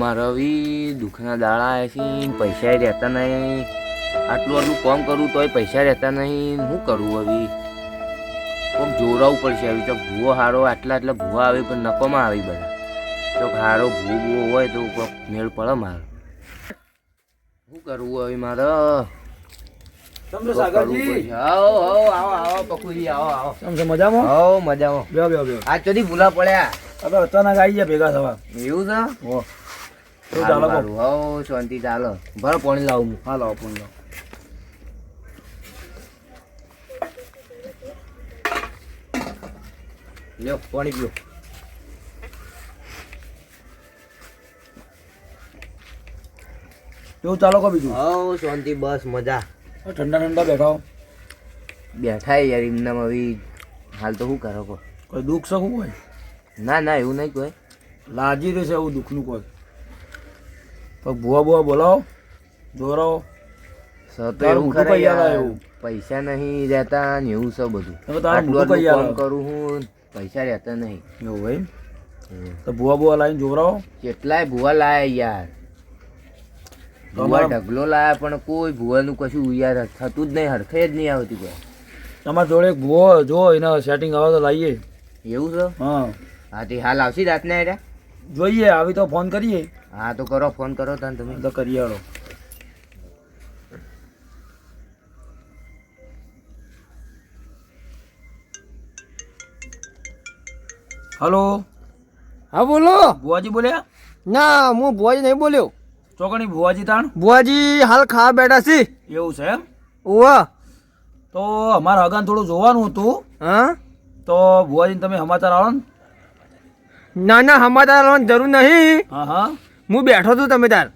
મારે હવે દુઃખના દાડા આવે છે, પૈસા રહેતા નહીં. આટલું કામ કરું તોય પૈસા રહેતા નહીં. શું કરું હવે? કોક જોડાવવું પડશે હવે. ચોક ભૂવો હારો આટલા ભૂવા આવે પણ નકોમાં આવી બધા. ચોક હારો ભૂવો હોય તો કોક મેળ પડે મારે. શું કરવું હવે મારે? મજામાં? આજ તો ભૂલા પડ્યા. હવે અચાનક આવી ગયા ભેગા થવા. એવું છે? ચાલો શાંતિ ચાલો. ભલે પાણી લાવું. હા લાવો પાણી લાવો. લ્યો પાણી પીઓ. કેવું ચાલો કો બીજું? શાંતિ બસ મજા. ઠંડા ઠંડા બેઠા હો. બેઠા યાર એમનામ હવે હાલ તો શું કરો કો? કોઈ દુઃખ છે શું હોય? ના એવું નહીં કોઈ. લાજી રહેશે એવું દુઃખનું કોઈ. તો ભૂવા બોલાવો જોરાવો. તો એવું ખરે યાર, પૈસા નહીં રહેતા ને એવું છે બધું. આટલું કામ કરું હું, પૈસા રહેતા નહીં. એવું ભાઈ તો ભૂવા લાવીને જોરાવો. કેટલાય ભૂવા લાયા યાર. ભૂવા ઢગલો લાયા પણ કોઈ ભૂવાનું કશું યાર થતું જ નહીં, હરખે જ નહીં આવતી કોઈ. તમારા જોડે એક ભૂવો જો એને સેટિંગ આવે તો લાવીએ. એવું છે? હા તે હાલ આવશે રાતના એટલે જોઈએ. આવી તો ફોન કરીએ. હા તો કરો, ફોન કરો તને તમે. તો કરીએ હાલો. હલો. હા બોલો. ભુવાજી બોલ્યા? ના હું ભુવાજી નહીં બોલ્યો. ચોકણી ભુવાજી તાણ? ભુવાજી હાલ ખાવા બેઠા છે. એવું છે એમ? ઓવા તો અમારે હગાને થોડું જોવાનું હતું. હા તો ભુવાજીને તમે સમાચાર આવો ને. ના સમાચાર આવવાની જરૂર નહીં. હા હું બેઠો છું તમે તાર.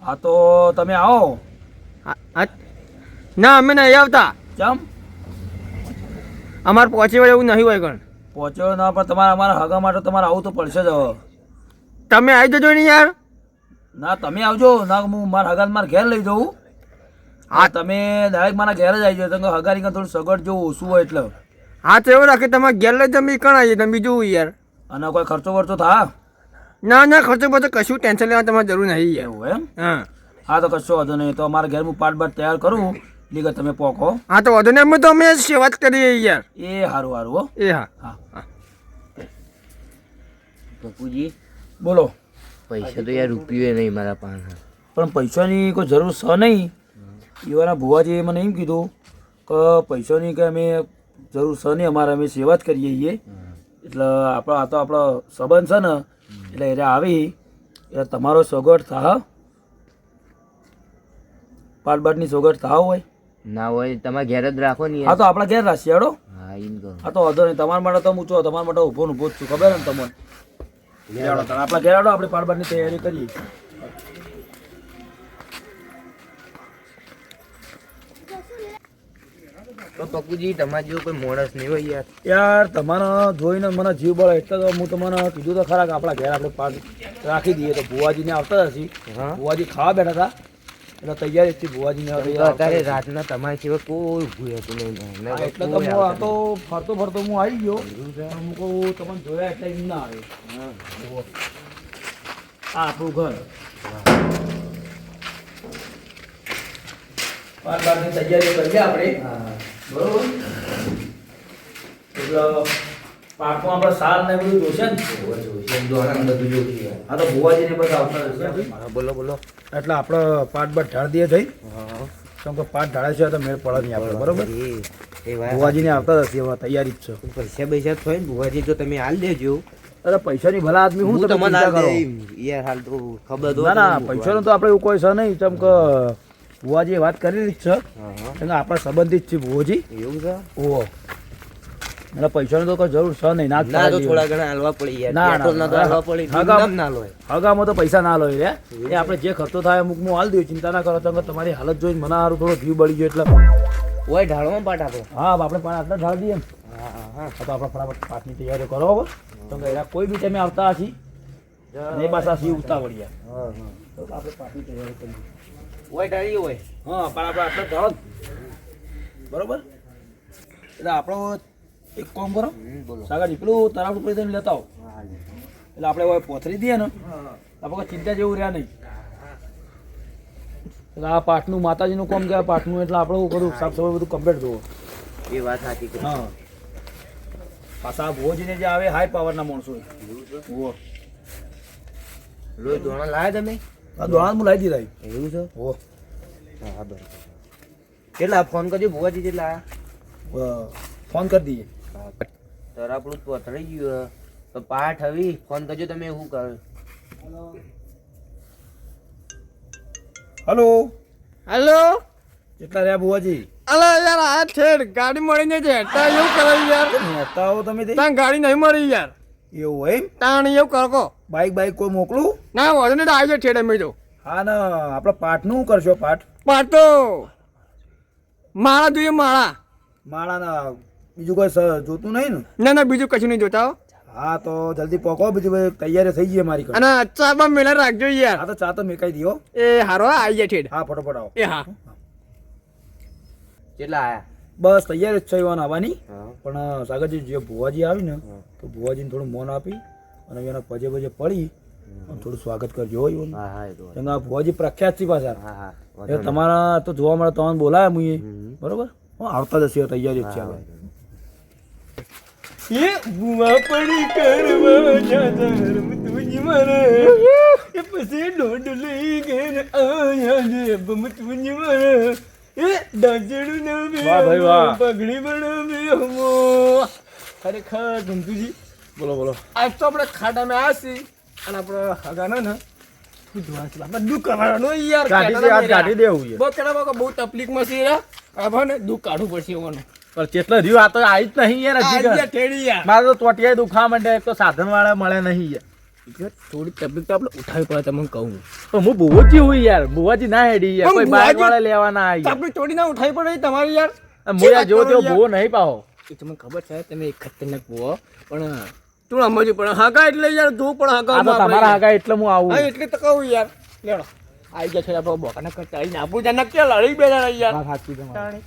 હા તો તમે આવો. ના અમે નહીં આવતા. કેમ? અમારે પહોંચી વળે એવું નહીં હોય કણ. પહોંચ્યો ના પણ તમારે અમારા હગા માટે તમારે આવવું તો પડશે જ હવે. તમે આવી જજો ને યાર. ના તમે આવજો. ના હું મારા હગાને મારા ઘેર લઈ જાઉં. હા તમે ડાયરેક્ટ મારા ઘેર જ આવી જાઓ. તમે હગાની થોડું સગવડ જો ઓછું હોય એટલે. હા તો એવું રાખે તમારે ઘેર લઈ તમે કણ આવીએ તમે બીજું યાર. અને કોઈ ખર્ચો વર્ચો થા? ના ખર્ચો બધો કશું ટેન્શન લેવા તમારે જરૂર નહીં યાર. એવું એમ? હા હા તો કશો વાંધો નહીં. તો અમારા ઘેર હું પાટ તૈયાર કરું લીગર તમે પોકો. હા તો વાંધો નહીં. અમે તો અમે સેવા જ કરીએ યાર. એ સારું હો. એ હા હા પપ્પુજી બોલો. પૈસા તો યાર રૂપિયો નહીં મારા પાસે. પણ પૈસાની કોઈ જરૂર છે નહીં. એવાના ભુવાજીએ મને એમ કીધું કે પૈસાની કે અમે જરૂર છે નહીં, અમારે અમે સેવા જ કરીએ છીએ. એટલે આપણો આ તો આપણો સંબંધ છે ને એટલે એને આવી એટલે તમારો સગવડ થા પાટબાટની સગવડ થા હોય. ના હોય તમારે ઘેર જ રાખો ને. હા તો આપણા ઘેર રાખીએ હેડો. હા એમ કરો. હા તો વાંધો નહીં. તમારા માટે તો હું તમારા માટે ઊભો જ છું, ખબર ને તમને. આપણા ઘેર આડો આપણે પાટબાટની તૈયારી કરીએ. તો પપ્પુજી તમારે જેવું કોઈ માણસ નહીં હોય યાર. યાર તમારે જોઈને મને જીવ બળે એટલે તો હું તમને કીધું તો ખરા કે આપણા ઘેર આપણે પાટ રાખી દઈએ. તો ભુવાજીને આવતા હશે. ભુવાજી ખાવા બેઠા હતા એટલે તૈયારી હતી ભુવાજીને. અત્યારે રાતના તમારી સિવાય કોઈ ઊભું હતું નહીં. એટલે તો હું આ તો ફરતો હું આવી ગયો. હું કહું તમને જોયા એટલે એમ ના આવે. આ આપણું ઘર. પાટબાટની તૈયારી કરીએ આપણે. બરોબર. એટલે પાકમાં આપણે સાર ને બધું જોશે ને. બધું જોશે. હા તો ભુવાજીને બધા આવતા હશે. બોલો. એટલે આપણે પાટબાટ ઢાળ દઈએ થઈ. કેમ કે પાટ ઢાળે છે તો મેળ પડે નહીં આપણે. બરોબર. ભુવાજીને આવતા હશે એવા તૈયારી જ છે. પૈસા થાય ને ભુવાજી તો તમે હાલ દેજો. અરે પૈસાની ભલા આદમી હું તમે ચિંતા કરો યાર. હાલ તો ખબર ના પૈસાનું તો આપણે એવું કોઈ છે નહીં. કેમ કે ભુવાજી વાત કરેલી જ છે. કેમ કે આપણા સંબંધિત છે ભુવાજી. એવું છે? ઓહો. એટલે પૈસાની તો કોઈ જરૂર છે નહીં. ના તો થોડા ઘણા હાલવા પડી યાર. હગામાં તો પૈસા ના લો રે. એ આપણે જે ખર્ચો થાય અમુક હું હાલ દઉં. ચિંતા ના કરો. તમે તમારી હાલત જોઈને મને સારું થોડો જીવ બળી ગયો એટલે. ઓય ઢાળવામાં પાટ આપણો. હા આપણે પાટ આટલા ઢાળ દઈએ. હા તો આપણે ફટાફટ પાટની તૈયારી કરો હવે. તો એના કોઈ બી તમે આવતા હશી એ પાછા સી ઉતાવળીએ. તો આપણે પાટની તૈયારી કરીએ. ઓય ઢાળી હોય. હા પણ આપણે આટલા ઢાળ બરોબર. એટલે આપણો એક કામ કરો. સાગરજી પેલું તરાવ ઉપર લેતા આવો. એટલે આપણે હવે પોથરી દઈએ ને આપણે ચિંતા જેવું રહ્યા નહીં. એટલે આ પાઠનું માતાજીનું કામ કે આ પાઠનું એટલે આપણે શું કરું સાફ સફાઈ બધું કમ્પ્લીટ જોવો. એ વાત સાચી કરી. હા પાછા આ ભુવાજીને જે આવે હાઈ પાવરના માણસો હોય. ઓહો. લોહી ધોણા લાયા તમે? આ દોણા હું લાવી દીધા. એવું છે? ઓહો. હા બરાબર. કેટલા ફોન કરજો ભુવાજી કેટલા આયા? ફોન કરી દઈએ. તરાપડું પથરાઈ ગયું તો પાઠ હવે ફોન કરજો તમે શું કરો. હલો હેલો કેટલા રહ્યા ભુવાજી? અલા યાર આ છેડ ગાડી મળી નહીં છે તા એવું કરે યાર નેતા હો તમે તે? ત્યાં ગાડી નહીં મળી યાર એવું હોય એમ? તાણ એવું કરો બાઈક કોઈ મોકલું? ના વધુ નહીં તો આવી જાય છેડ અમે તો હા ને આપણે પાઠનું શું કરશો? પાઠ પાટો માળા જોઈએ માળા માળાના બીજું કોઈ જોતું નહીં ને? ના ના બીજું કશું નહીં જોતા હો. હા તો જલ્દી પહોંચો, બીજું બધું તૈયારી થઈ ગઈ મારી ઘરે. અને ચાબા મેલા રાખજો યાર. હા તો ચા તો મેકાઈ દો. એ હારો આવી જાય છેડ. હા ફટોફટ આવો. એ હા કેટલા આયા? બસ તૈયારી જ છે એવાને આવવાની. હા. પણ સાગરજી જે ભુવાજી આવી ને તો ભુવાજીને થોડું મોન આપી અને એના પજે પજે પડી અને થોડું સ્વાગત કરજો હો એવું. હા હા એ તો કેમ કે આ ભુવાજી પ્રખ્યાત છે પાછા. હા હા એટલે તમારા તો જોવા મળે તમને બોલાય હું હમ. બરોબર. હું આવતા જ હશે તૈયારી જ છે હવે. એ બુવા પડી કરવા જાદર તુજી મારે એ પછી દોડ લઈ ઘેર આયા રે બમ તુજી મારે એ દાજડું નવે વાહ ભાઈ વાહ. પગડી બનાવે હમો ખરેખર ગમતુજી બોલો બોલો. આજ તો આપણે ખાડામાં આસી અને આપણે હગાનો ને બધું કરવાનું યાર કાઢી દે, આજ કાઢી દેવું છે. બહુ કેડા બહુ તકલીફમાં છે યાર હવે ને દુઃખ કાઢવું પડશે એવાનું પણ કેટલા રહ્યું આ તો આવી જ નહીં યાર હજી આ કાંઈ. યાર ઠેડી યાર મારે તો ટોટિયા દુખા માંડે, એક તો સાધન વાળા મળે નહીં યાર. થોડી તકલીફ તો આપણે ઉઠાવી પડે તમને કહું તો હું ભુવાજી હું યાર, ભુવાજી ના હેડી યાર, પણ કોઈ બાઈક ભુવાજી- વાળા લેવાના આવી આપણી થોડી ના ઉઠાવી પડે તમારી યાર હું યાર જો તેવો ભુવો નહીં પાહો. એ તમને ખબર છે તમે એક ખતરનાક ભૂવો પણ તું સમજવું પણ હાગા એટલે યાર જોવું પણ હાગા આ તો તમારા હાગા એટલે હું આવું. હા એટલે તો કહું યાર લેડો આવી ગયા છે આપણે બોકાના કરતા આવીને આપું જાને કે લડી બેઠા યાર વાત સાચી તમારી.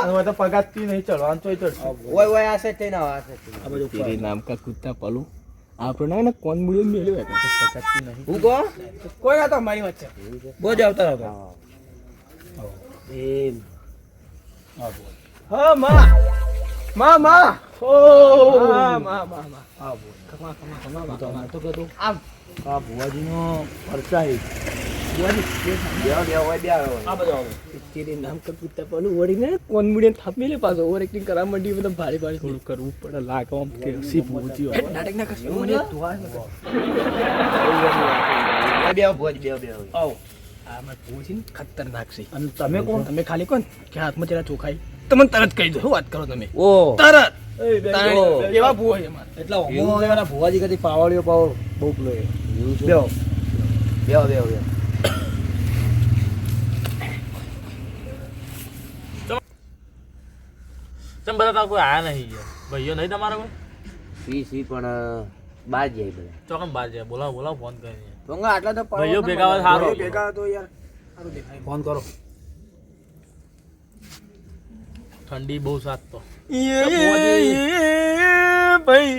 હવે તો પગારથી નહીં ચડવાનું તોય ચડશે. ઓય ઓય આ સાઈડ થઈને આવો, આ સાઈડ થઈને. આ બધું તેરે નામ કા કુત્તા પાલું આપણે ને કોણ મુળે મેલ્યો પગારથી નહીં. હું કહો? કોઈ ના તો મારી વાત છે બહુ જ આવતા રહો. એમ. હા માં માં માં ઓ હા માં માં માં હા બોલ. ખમા ખમા ખમા હું તો માં તો કહેતો આમ આ ભુવાજીનો પરચાઈ. બેહો, બેહો, ઓય બેહો. આ બધું આવો. તેરે નામ કા કુત્તા પાલું વળીને કોણ મુળે થાપી લે પાછો ઓવર એક્ટિંગ કરવા માંડી બધા ભારે ભારે થોડું કરવું પડે લાગવા કે સી પહોંચ્યો નાટક ના કશું મને ઓય બેહો, ભુવાજી, બેહો, બેહો. આવો. આ મેં પૂછીને ખતરનાક છે અને તમે કોણ? તમે ખાલી કોણ કે હાથમાં જરા ચોખાઈ તમને તરત કહી દો શું વાત કરો તમે ઓ તરત એ બે તાણે જો. એવા ભૂવો છે મારે એટલા હોમો એવાના ભુવાજી કદી પાવળીઓ પાવળ બહુ પેલો એ. એવું છે? બેહો. બેહો, બેહો, બેહો. તમે બધા કોઈ આયા નહીં યાર ભાઈઓ નહીં તમારા કોઈ સી પણ બાર જાય બધા. ચોકન બહાર જાય બોલાવો બોલાવો ફોન કરીને ડોંગા આટલા તો પડવા ભાઈઓ ના ભેગા હોય મળે. સારું. ભાઈઓ ભેગા હોય તો યાર સારું દેખાય ફોન કરો. ઠંડી બહુ સાત તો ભાઈ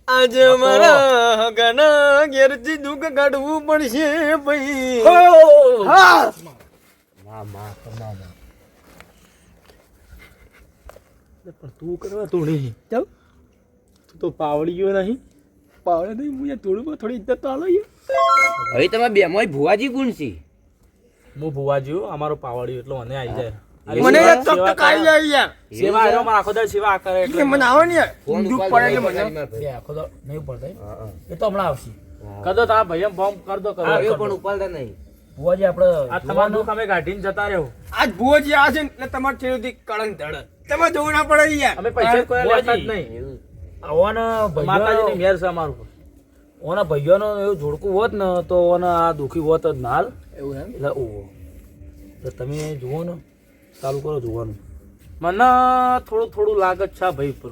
આજે મારા હગાના ઘેરથી દુઃખ કાઢવું પડશે ભાઈ હા માં, માં, માં, માં. પણ તું કરવા તું નહીં ચાલ તું તો પાવડી ગયો નહીં પાવડે નહીં હું યાર થોડું થોડી ઇજ્જત તો આલો યાર હવે તમે બે મોય ભુવાજી કોણ છે? હું ભુવાજી અમારો પાવડી એટલો મને આવી જાય મને યાર સેવા તક કાઈ જાય યાર સેવા આવ્યો મારા આખો દાડો સેવા કરે એટલે એટલે મને આવે ને યાર ફોન દુઃખ ઉપાડ પડે એટલે નહીં મને મારી બે આખો તો નહીં પડતા એ. હા, હા. એ તો હમણાં આવશે. કદો તારા ભાઈ બોમ્બ કર દો કરો આવ્યો પણ ઉપાડતા નહીં. ભુવાજી આપણે આ તમારું દુઃખ અમે કાઢીને જતા રહ્યો આજ ભુવોજી આ છે ને એટલે તમારે છેડુથી કળંક ધડે તમે જોવું ના પડે યાર અમે પૈસા કોઈ લેતા જ ભુવાજી. નહીં એવું. આવવાના માતાજીની ભાઈઓ મેર છે અમારું પર. ઓના ભાઈઓનો એવું જોડકું હોત ને તો ઓના આ દુઃખી હોત જ નાલ. એવું એમ એટલે ઓહો તો તમે જુઓ ને ચાલુ કરો જોવાનું. મને થોડું થોડું લાગે છે આ ભાઈ પર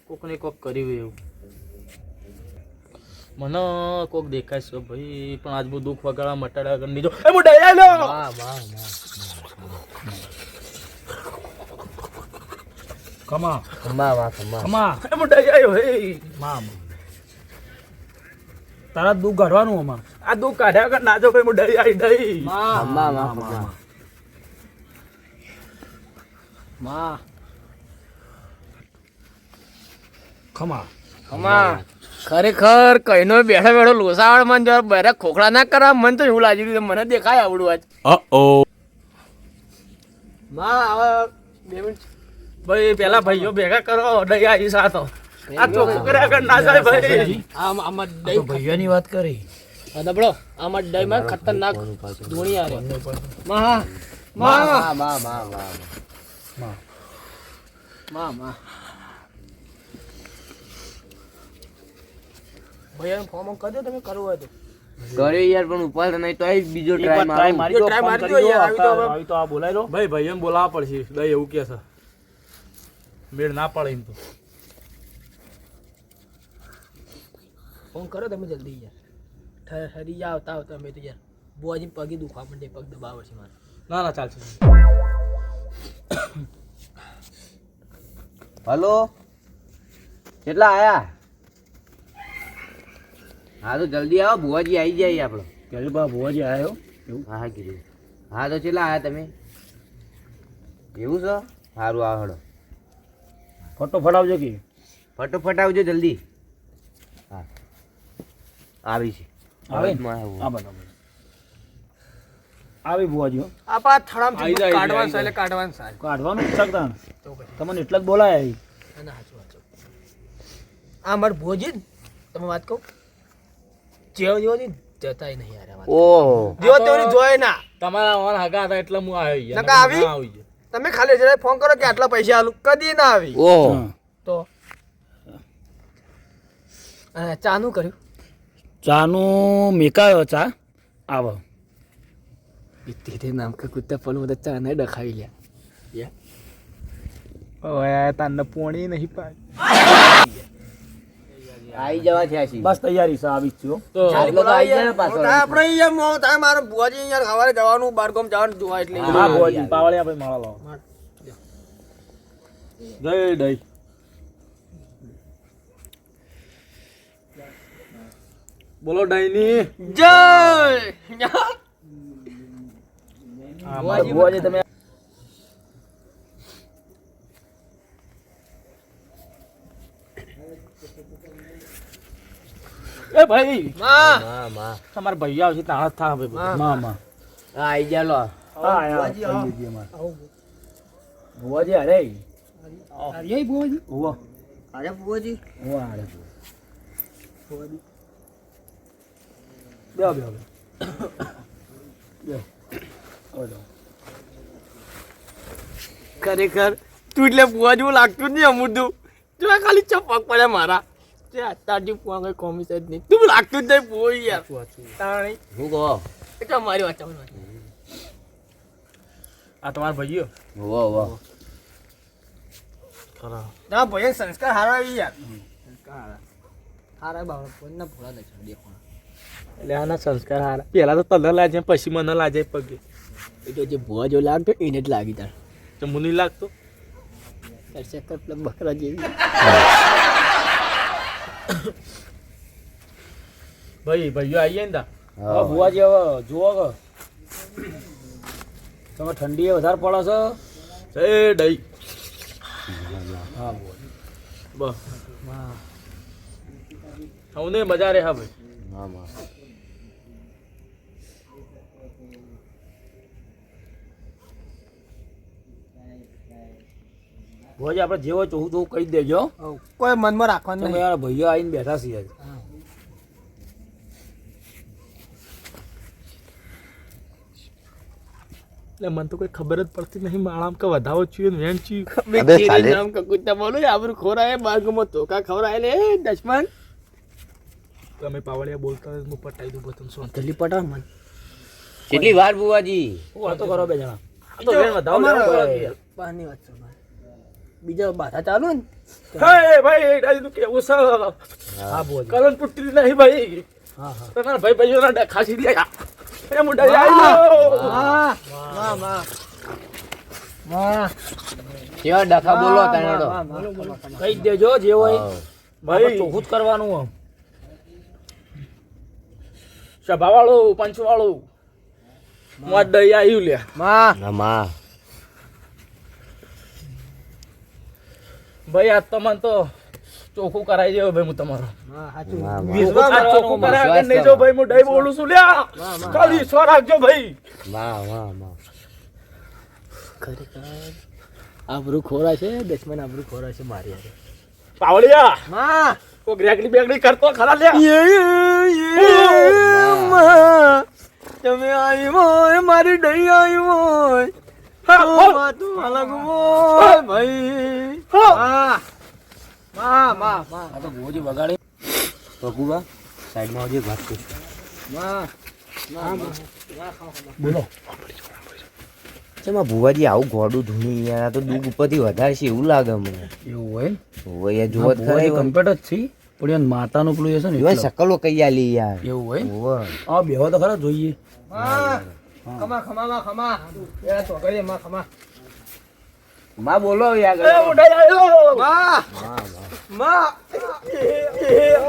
કોક ને કોક કર્યું એવું મને કોક દેખાય છે ભાઈ પણ આજ બહુ દુઃખ વગાડવા મટાડ્યા વગર નહીં જો એ મોટા એ લો માં, માં, માં. ખમા ખમા વા ખમા ખમા એ મોટા આવ્યો હે માં તારા દુઃખ કાઢવાનું આમાં આ દુઃખ કાઢ્યા વગર ના જો ભાઈ મોટા આવી દઈ ખમા વા ખમા માં ખમા ખમા ખરેખર કઈનો બેઠો બેઠો લોસાવાળ મન જો બરે ખોખડા ના કરવા મન તો એવું લાગી રહ્યું મને દેખાય આવડું આજ માં હવે 2 મિનિટ ભાઈ પેલા ભાઈઓ ભેગા કરો દઈ આવી સાથો આ ચોખ્ખું કર્યા વગર ના જાય ભાઈ આમાં તો દહીં ભૈયાની વાત કરી દબડો આમાં દહીંમાં ખતરનાક ધૂણી આવે માં મા માં મા મા મા માં માં ભૈયા ફોર્મ કરી દો તમે કરવું હોય તો કર્યો યાર પણ ઉપાડ નહીં તો બીજો એક વાર ટ્રાય try મારો મારી દો, try ફોન મારી કરી દો દો, યાર, આવી તો હવે. આવી તો આ બોલાવી લો ભાઈ ભાઈઓને બોલાવવા પડશે દઈ એવું કે છે મેળ ના પડે એમ તો ફોન કરો તમે જલ્દી યાર ઠરી જા આવતા આવતા અમે તો યાર બોજી પગે દુખવા માંડે પગ દબાવે છે મારે ના ના ચાલશે હલો કેટલા આયા હા તો જલ્દી આવો ભુવાજી આવી જાય આપણો ક્યારે બા ભુવાજી આવ્યો એવું હા હા કીધું હા તો કેટલા આયા તમે એવું છે સારું આવો હળો ફટોફટ આવજો કે ફટોફટ આવજો જલ્દી હા આવી છે આવે ને? અવાજમાં આવ્યું. હા બરાબર આવી ભુવાજી હો. આ પા થડામ આઈ જાય, કાઢવાનું આઈ છે એટલે કાઢવાનું છે કાઢવાનું જ શકતા ને. તો પછી તમને એટલા જ બોલાય ના હાચું હાચું આ માર ભોજી ને તમે વાત કહું જેવો જેવો ની જતાય નહીં યાર આ વાત ઓહો જેવો તેવો જોય ના તમારા ઓન હગા હતા એટલે હું આવ્યો યાર. નકા આવી? ના આવી તમે ખાલી જરા ફોન કરો કે આટલા પૈસા આલું કદી ના આવી ઓહો હા. તો અને ચાનું કર્યું ચાનું મેકાયો ચા આવો તેરે નામ કે કુત્તા પણ બધા ચા ને ડખાવી લ્યા ઓય તાને પોણી નહીં પાય આવી જવા થયા છે બસ તૈયારી છે આવી જ છે હો. તો આટલો તો આવી જાય ને પાછો આપણે અહીંયા મો થાય મારો બુઆજી યાર સવારે જવાનું બારગામ જવાનું જોવા એટલે હા. હા ભુવાજી પાવળિયા ભાઈ માળા લાવો જય દઈ બોલો ડાઈની જય ભુવાજી તમે એ ભાઈ માં માં માં તમારા ભાઈ આવશે તાણ જ થા ભાઈ માં. માં માં આવી જા લો હા હા ભુવાજી, આવો. કહી દીધી અમારે. ભુવાજી અરે આર્ય બુઆજી ઉવો આર્ય બુઆજી ઉવો અરે બેહો બેહો બેહો. આવો જાઓ. ખરેખર તું એટલે બુઆ જેવું લાગતું જ નહીં અમુદું જો આ ખાલી ચપક પડે મારા જે અત્યારથી બુઆ કઈ કોમી જ નહીં તું લાગતું જ નહીં બુઆ યાર તાણી હું કહો એટલે મારી વાત ચાલો આ તમારા ભાઈઓ વાહ વાહ ખરા ના ભાઈ સંસ્કાર હારા આવી યાર સંસ્કાર હારા બાબા કોઈ ના ભોળા દે દેખો એટલે આના સંસ્કાર હારા પેલા તો તને લાજે પછી મને લાજે પગે એ તો જે ભુવા જેવું લાગતો એને જ લાગી તાર તો મુની લાગતો ચર્ચા કર બકરા જેવી ભાઈ ભાઈઓ આવીએ ને તા હવે ભુવાજી હવે જુઓ કે તમે ઠંડી વધારે પડે છે જય દઈ હા ભુવાજી. બસ હું ને મજા રે હા ભાઈ હા માં ભુવાજી આપણે જેવો ચોખ્ખું ચોખ્ખું કહી દેજો કોઈ મનમાં રાખવાનું તમે નહીં યાર ભાઈઓ આવીને બેઠા છીએ આજે. એટલે મને તો કોઈ ખબર જ પડતી નહીં માળામ કે વધાવો છીએ ને વેણ છીએ નામ કકુતા બોલો આબરૂ ખોરાય બાગમાં ધોકા ખવરાય લે દશમન તમે પાવડિયા બોલતા હોય, હું પટાઈ દઉં બધું શું જલ્દી પટા મન કેટલી વાર બુવાજી શું વાતો કરો બે જણા આ તો વેણ વધાવો લેવો પડે યાર. બહારની વાત છે મારે. બીજા બાધા ચાલુ ને હે ભાઈ ડાઈ નું કેવું છે હા ભુવાજી કલન પુટ્ટી નહીં ભાઈ હા હા તમારા ભાઈ ભાઈઓના ડખાસી લે એ મુંડા આવી ગયો માં માં માં કેવા ડખા બોલો તનેડો કહી જ દેજો જે હોય ભાઈ આપણે ચોખ્ખું જ કરવાનું આમ. સભાવાળું પંચવાળું મોત દઈ આવ્યું લે ના માં ભાઈ આજ તો મને તો ચોખ્ખું કરાવી દેવો ભાઈ હું તમારો વાહ, ચોખ્ખું કરાવ્યા વગર નહીં જો ભાઈ હું દઈ બોલું છું લ્યા ખાલી સો રાખજો ભાઈ વાહ વાહ વાહ આબરૂ ખોરા છે દશમન આબરૂ ખોરા છે મારી હારે. પાવળિયા કોઈ રેગડી બેગડી કરતો ખરા લ્યા તમે આવ્યો મારી દઈ આવ્યો હા, બોલ. તું અલગ બોલ ભાઈ હા. આ તો ભુવાજી વગાડે પગુબા સાઈડમાં આવજે વાત કરું બોલો. ચેમાં ભુવાજી આવું ગોડું ધૂણી યાર આ તો દુઃખ ઉપરથી વધારે છે એવું લાગે મને એવું હોય ઓવે યાર જોત ભુવાજી ખરા કમ્પ્લીટ જ છે પણ યાર માતાનું પેલું એ છે ને એવા એટલે. શકલો કઈ આલી યાર એવું હોય ઓવે આ બેહો તો ખરા જોઈએ ખમા ખમા ખમા એલા તો કરીએ માં ખમા માં બોલો યાર એ હું દઈ આવ્યો માં માં એ, એ, એ,